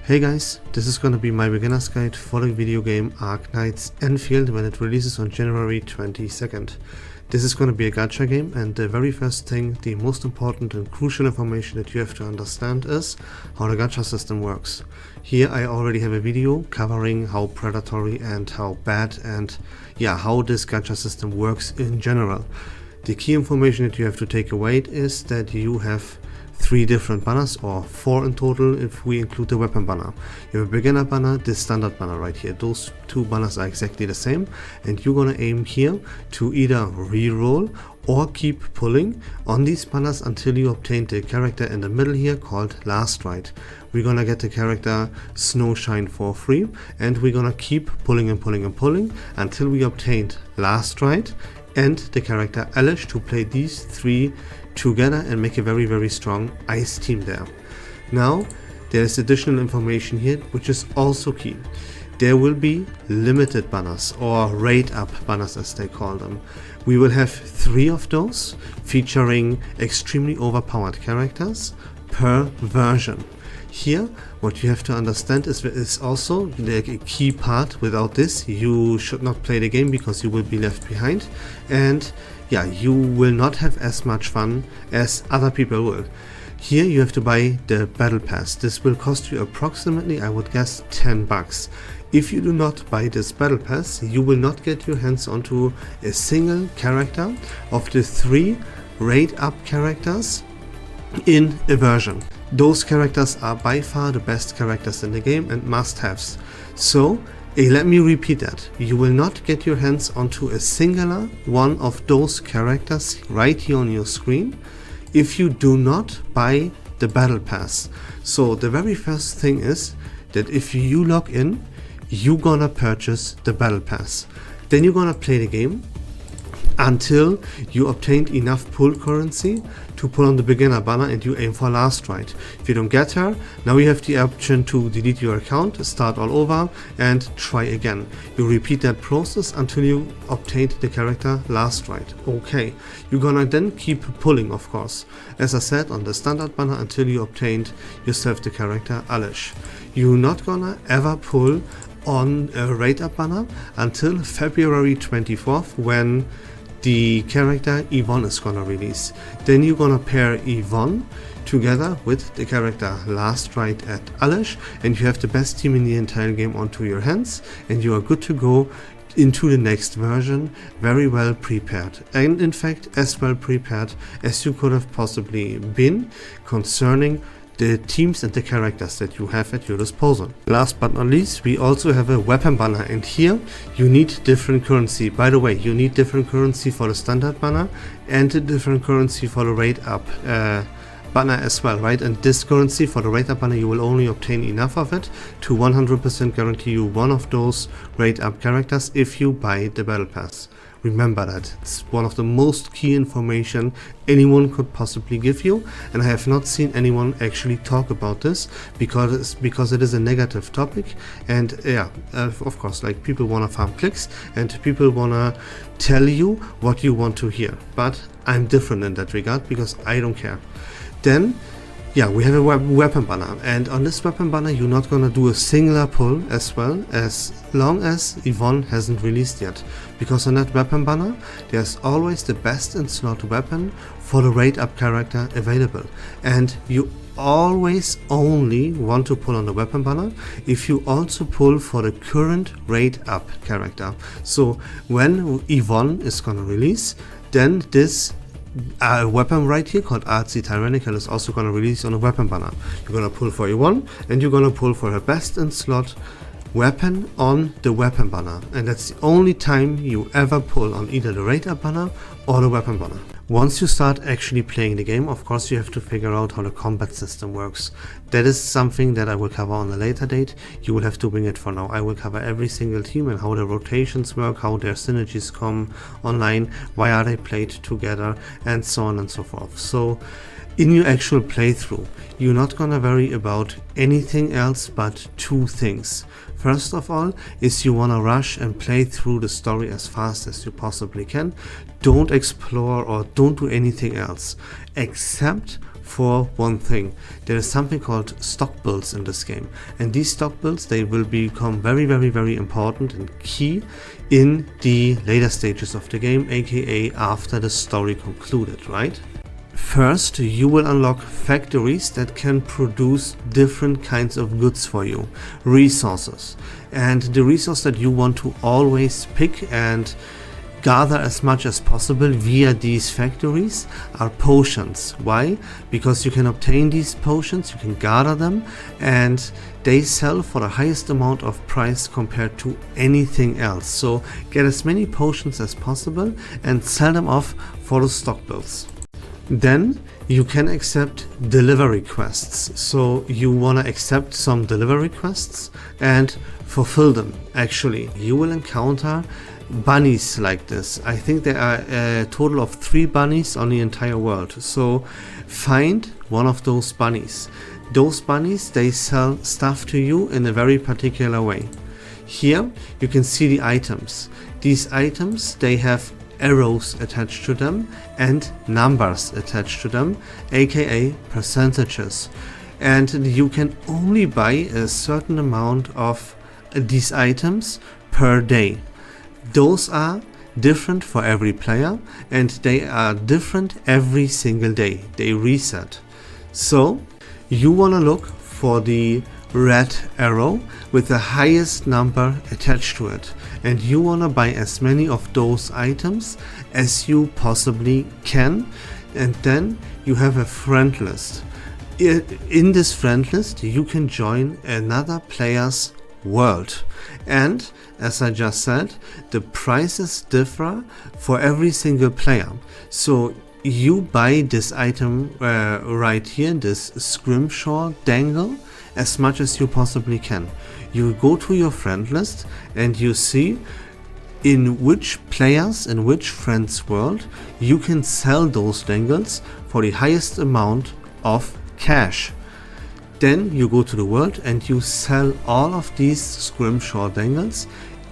Hey guys, this is gonna be my beginner's guide for the video game Arknights Endfield when it releases on January 22nd. This is gonna be a gacha game, and the very first thing, the most important and crucial information that you have to understand is how the gacha system works. Here I already have a video covering how predatory and how bad and how this gacha system works in general. The key information that you have to take away is that you have 3 different banners, or 4 in total if we include the weapon banner. You have a beginner banner, this standard banner right here. Those 2 banners are exactly the same, and you're gonna aim here to either re-roll or keep pulling on these banners until you obtain the character in the middle here called Last Ride. We're gonna get the character Snowshine for free, and we're gonna keep pulling and pulling and pulling until we obtained Last Ride and the character Elish to play these 3 together and make a very strong ice team there. Now there is additional information here which is also key. There will be limited banners, or rate up banners as they call them. We will have 3 of those featuring extremely overpowered characters per version. Here what you have to understand is also the key part. Without this you should not play the game because you will be left behind, and you will not have as much fun as other people will. Here you have to buy the battle pass. This will cost you approximately, I would guess, $10. If you do not buy this battle pass, you will not get your hands onto a single character of the 3 rate up characters in a version. Those characters are by far the best characters in the game and must-haves. So let me repeat that. You will not get your hands onto a singular one of those characters right here on your screen if you do not buy the battle pass. So the very first thing is that if you log in, you're gonna purchase the battle pass. Then you're gonna play the game until you obtained enough pull currency to pull on the beginner banner and you aim for Last Ride. If you don't get her, now you have the option to delete your account, start all over and try again. You repeat that process until you obtained the character Last Ride. Okay, you're gonna then keep pulling, of course, as I said, on the standard banner until you obtained yourself the character Elish. You're not gonna ever pull on a rate up banner until February 24th when the character Yvonne is gonna release. Then you're gonna pair Yvonne together with the character Last Ride at Elish, and you have the best team in the entire game onto your hands, and you are good to go into the next version, very well prepared, and in fact as well prepared as you could have possibly been concerning the teams and the characters that you have at your disposal. Last but not least, we also have a weapon banner, and here you need different currency. By the way, you need different currency for the standard banner and a different currency for the rate up banner as well, right? And this currency for the rate up banner, you will only obtain enough of it to 100% guarantee you one of those rate up characters if you buy the battle pass. Remember that. It's one of the most key information anyone could possibly give you, and I have not seen anyone actually talk about this because it is a negative topic, and of course, like, people wanna farm clicks and people wanna tell you what you want to hear, but I'm different in that regard because I don't care. Then we have a weapon banner, and on this weapon banner you're not gonna do a singular pull as well as long as Yvonne hasn't released yet, because on that weapon banner there's always the best in slot weapon for the rate up character available, and you always only want to pull on the weapon banner if you also pull for the current rate up character. So when Yvonne is gonna release, then this weapon right here called Artsy Tyrannical is also gonna release on a weapon banner. You're gonna pull for Yvonne and you're gonna pull for her best in slot weapon on the weapon banner, and that's the only time you ever pull on either the rate up banner or the weapon banner. Once you start actually playing the game, of course you have to figure out how the combat system works. That is something that I will cover on a later date. You will have to wing it for now. I will cover every single team and how the rotations work, how their synergies come online, why are they played together, and so on and so forth. So in your actual playthrough, you're not gonna worry about anything else but 2 things. First of all is you wanna rush and play through the story as fast as you possibly can. Don't explore or don't do anything else except for one thing. There is something called stock builds in this game, and these stock builds, they will become very important and key in the later stages of the game, aka after the story concluded, right? First, you will unlock factories that can produce different kinds of goods for you, resources, and the resource that you want to always pick and gather as much as possible via these factories are potions. Why? Because you can obtain these potions, you can gather them, and they sell for the highest amount of price compared to anything else. So get as many potions as possible and sell them off for the stock builds. Then you can accept delivery quests. So you want to accept some delivery quests and fulfill them. Actually, you will encounter bunnies like this. I think there are a total of 3 bunnies on the entire world. So find one of those bunnies. Those bunnies, they sell stuff to you in a very particular way. Here you can see the items. These items, they have arrows attached to them and numbers attached to them, aka percentages, and you can only buy a certain amount of these items per day. Those are different for every player and they are different every single day. They reset. So you want to look for the red arrow with the highest number attached to it, and you want to buy as many of those items as you possibly can, and then you have a friend list. In this friend list you can join another player's world, and as I just said, the prices differ for every single player. So you buy this item right here, this scrimshaw dangle, as much as you possibly can. You go to your friend list and you see in which players, in which friends world you can sell those dangles for the highest amount of cash. Then you go to the world and you sell all of these scrimshaw dangles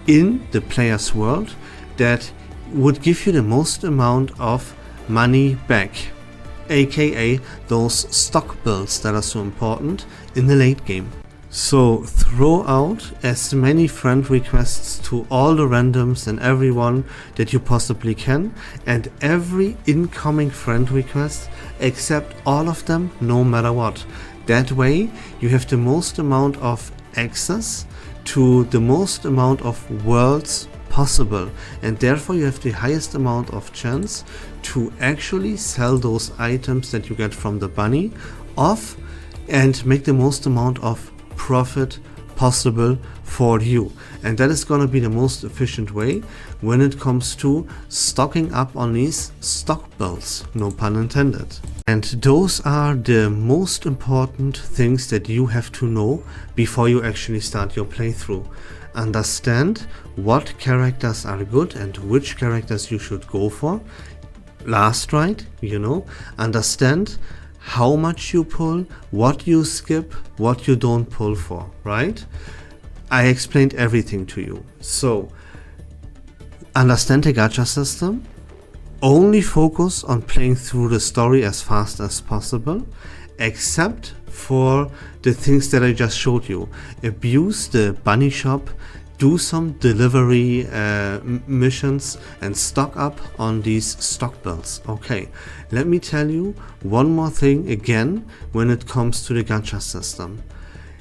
in the player's world that would give you the most amount of money back, aka those stock builds that are so important in the late game. So throw out as many friend requests to all the randoms and everyone that you possibly can, and every incoming friend request accept all of them no matter what. That way you have the most amount of access to the most amount of worlds possible, and therefore you have the highest amount of chance to actually sell those items that you get from the bunny off and make the most amount of profit possible for you. And that is going to be the most efficient way when it comes to stocking up on these stock builds, no pun intended. And those are the most important things that you have to know before you actually start your playthrough. Understand what characters are good and which characters you should go for. Last right, understand how much you pull, what you skip, what you don't pull for, right? I explained everything to you. So understand the gacha system, only focus on playing through the story as fast as possible, except for the things that I just showed you. Abuse the bunny shop, do some delivery missions and stock up on these stock builds. Okay, let me tell you one more thing again when it comes to the gacha system.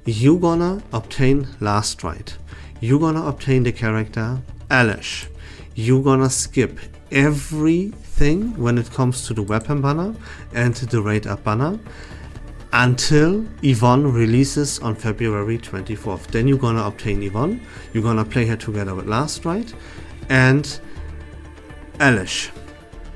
You're gonna obtain last right. You're gonna obtain the character Alish. You're gonna skip everything when it comes to the weapon banner and the raid up banner until Yvonne releases on February 24th. Then you're gonna obtain Yvonne, you're gonna play her together with Last Right and Alish.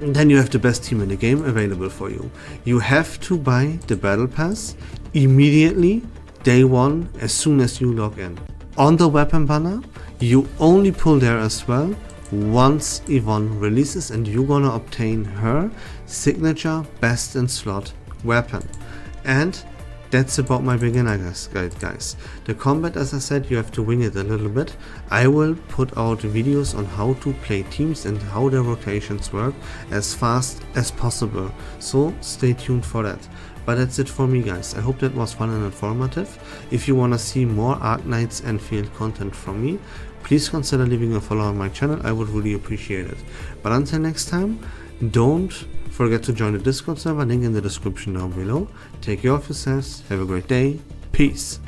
And then you have the best team in the game available for you. You have to buy the battle pass immediately, day one, as soon as you log in. On the weapon banner, you only pull there as well once Yvonne releases, and you're gonna obtain her signature best in slot weapon. And that's about my beginner guide, guys. The combat, as I said, you have to wing it a little bit. I will put out videos on how to play teams and how their rotations work as fast as possible, so stay tuned for that. But that's it for me, guys. I hope that was fun and informative. If you wanna see more Arknights Endfield content from me, please consider leaving a follow on my channel. I would really appreciate it. But until next time, don't forget to join the Discord server, link in the description down below. Take care of yourselves, have a great day, peace.